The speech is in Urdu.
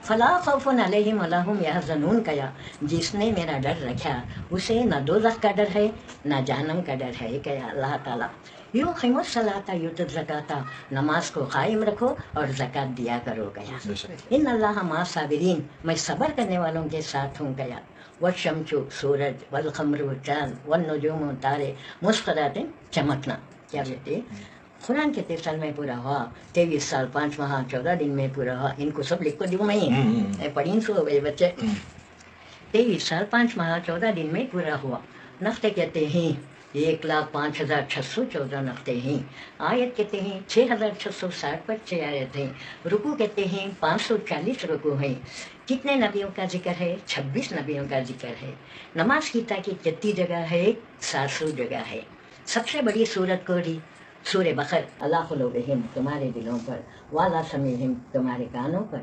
فلا خوف علیہم ولا هم یحزنون کیا جس نے میرا ڈر رکھا اسے نہ دوزخ کا ڈر ہے نہ جہنم کا ڈر ہے کیا اللہ تعالیٰ یقیم الصلاۃ یؤتی الزکاۃ نماز کو قائم رکھو اور زکوٰۃ دیا کرو گیا ان اللہ مع الصابرین میں صبر کرنے والوں کے ساتھ ہوں گیا والشمس سورج والقمر چاند والنجوم تارے مسخرات چمکنا کیا کہتے قرآن کے 23 سال میں پورا ہوا 23 سال 5 ماہ 14 دن میں پورا ہوا ان کو سب لکھ کو دوں میں پڑھیں سو گئے بچے 23 سال 5 ماہ 14 دن میں پورا ہوا نقطے کہتے ہیں 1,05,614 نقطے ہیں آیت کہتے ہیں 6,660 پر 6 آیت ہیں رکوع کہتے ہیں 540 رکوع ہیں کتنے نبیوں کا ذکر ہے 26 نبیوں کا ذکر ہے نماز کی تاکید کتنی جگہ ہے 700 جگہ ہے سب سے بڑی سورت کوری سورہ بقر اللہ قلوبہم تمہارے دلوں پر والا سمیہم تمہارے کانوں پر